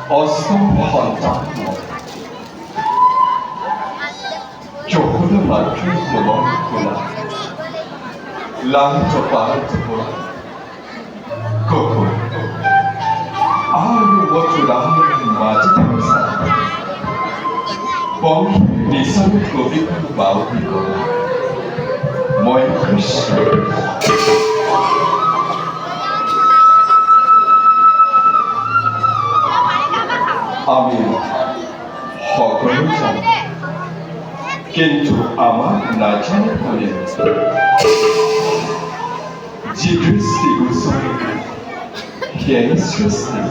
어스동 헌장 조호도 맞추고 먹구나 랑저 빠르고 그거 아유 뭐주랑 맞이되면서 뻥 미선을 고비하고 마우리고 뭐이 크시 আমি সকলেই জানি কিন্তু আমার না জানে বলে যে দৃষ্টি গোচরে জ্ঞানী সৃষ্টি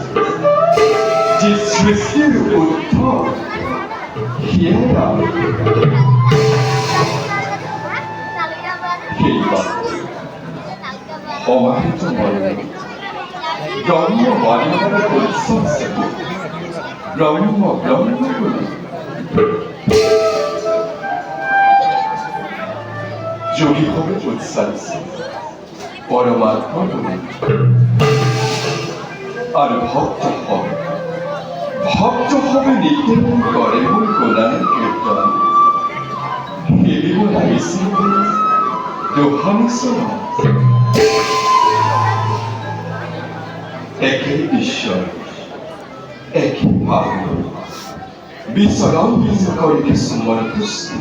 যে সৃষ্টির উদ্ধৱ হিয়াই আমি সেইবাৰ সমাহিত মৰ্ম ব্ৰহ্ম বাণীৰে পৰিচয় ব্ৰহ্ম ব্ৰহ্ম বুলি যোগীভাৱে উচ্চাৰিছে পৰমাত্মা বুলি আৰু ভক্ত হবে নিত্য কৰে মোৰ গুণানী কীৰ্তন খেলিব লাগিছিল দোহানী চৰণ একে ঈশ্বৰ একে ভাৱ বিচৰণ কৰি কিছুমান পুষ্টি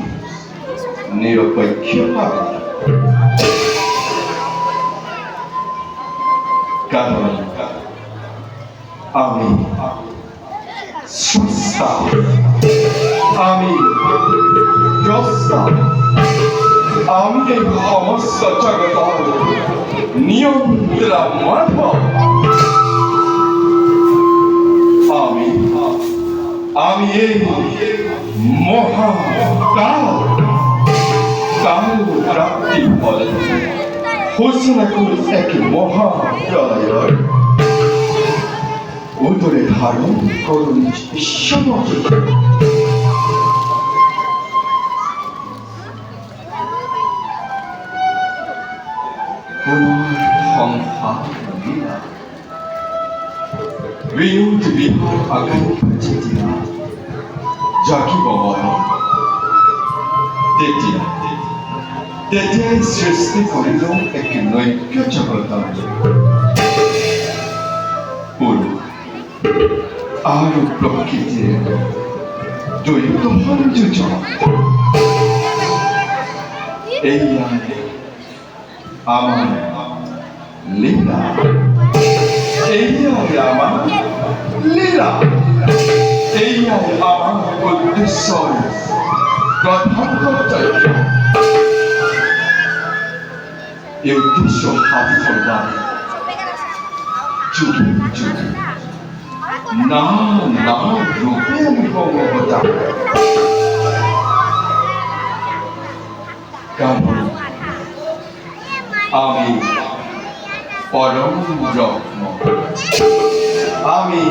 নিৰপেক্ষভাৱে কাৰণ আমি স্রষ্টা আমি দ্রষ্টা আমি এই সমস্ত জগতৰ নিয়ন্ত্ৰণ আমি এই মহাকাল প্রাপ্তি ফলে ঘোষণা কৰি এক মহাপ্ৰলয়ৰ উদরে ধারণ করুন ঈশ্বরকে পুনঃসংহার লীলা বিনোদ বিহার আকাঙ্ক্ষা যেতিয়া জাগিব মন তেতিয়াই সৃষ্টি কৰিল এক নৈক্য জগতৰ পুৰুষ আৰু প্ৰকৃতিৰ দ্বৈত সংযোজন এয়াই আমাৰ লীলা এয়াই আমাৰ লীলা এয়াই আমাৰ উদ্দেশ্যৰ প্ৰধান কৰ্তব্য এই উদ্দেশ্য সাধনৰ বাবে যুগে যুগে না রূপে অনুভবতা কারণ আমি পরম ব্রহ্ম আমি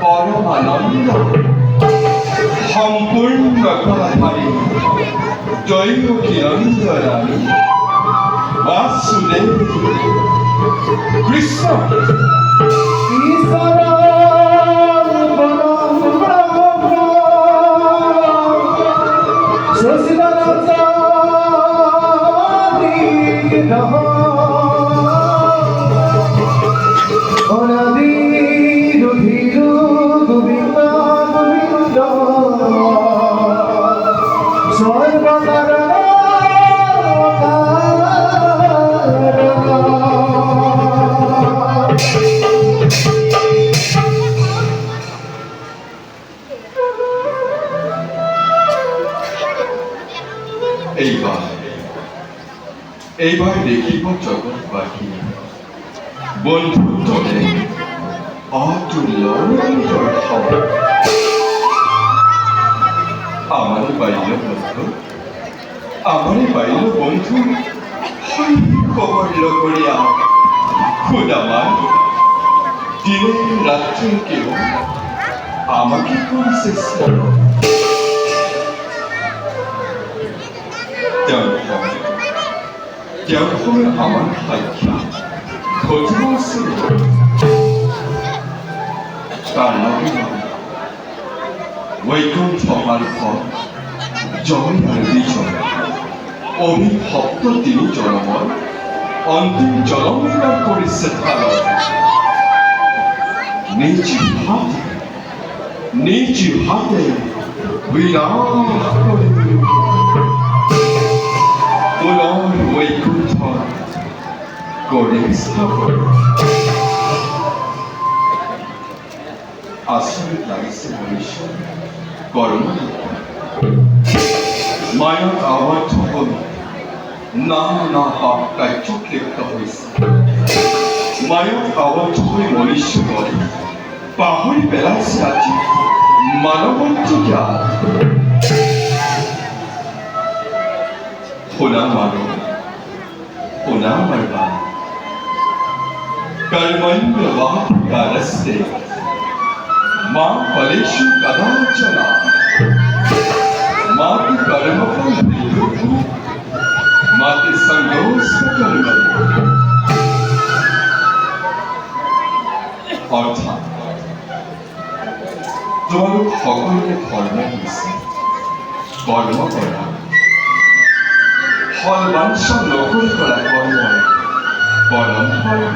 পরমানন্দ সম্পূর্ণ কলাধারী দৈবকী নন্দন আমি বাসুদেব কৃষ্ণ এইবার দেখিব জগৎবাসী বন্ধুত্বৰে অতুল্য আমারে বাইল বন্ধু খবর লগরিয়া খুদামান দিনে রাত্রে কেউ আমাকে করেছে যখন আমার সাক্ষা ঘটেছিল তার নামে বৈকুণ্ঠ মারফত জয় আর বিজয় অভিভক্ত তিনি জনমৰ অন্তিম জনমীনা কৰিছে থালত নিজ হাতে বিনাশ কৰি পুনৰ বৈকুণ্ঠ কৰি স্থাপন আচৰিত লাগিছে মনুষ্য কৰ্ম মায়াত আবদ্ধ হ'ল নানা পাপ কাৰ্যত লিপ্ত হৈছে মায়াত আবদ্ধ হৈ মনুষ্য কৰে পাহৰি পেলাইছে আজি মানবত্ব জ্ঞান होना मानो होना मरवा कर्मण्य वाहकारस्ते मां फलेषु कदाचन माते कर्मफल हेतु माते संगोष्ठ कर्म অর্থাৎ তোমালোক সকলোৰে ধৰ্ম হৈছে কৰ্ম কৰা ফল বাঞ্ছা নকৰি কৰা কৰ্মই পৰম ধৰ্ম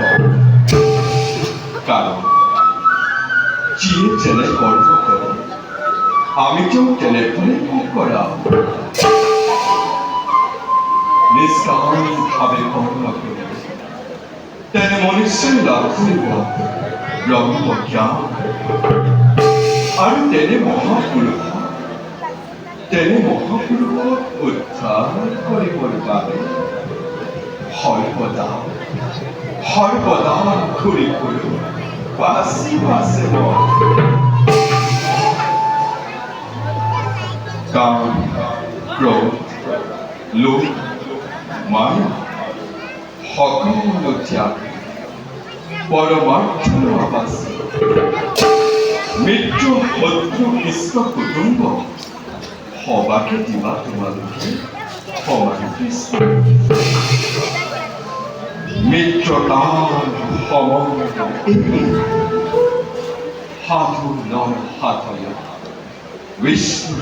কাৰণ যিয়ে যেনে কৰ্ম কৰে আমিতো তেনেদৰে কৰা নিষ্কামভাৱে কৰ্ম কৰি তেনে মনুষ্যই লাভ কৰিব ব্ৰহ্ম জ্ঞান আৰু তেনে মহাপুৰুষক উদ্ধাৰ কৰিবৰ বাবে সৰ্বদা ঘূৰি ফুৰো বাচি বাচে কাম ক্ৰোধ লোভ মায়া সকলো ত্যাগ পৰমাৰ্থ আছে মৃত্যু শত্ৰু কৃষ্ণ কুটুম্ব সবাকে দিবা তোমালোকে সমান কৃষ্ণ মিত্ৰতাৰ সময় সাধু নৰ সাধয় বিষ্ণু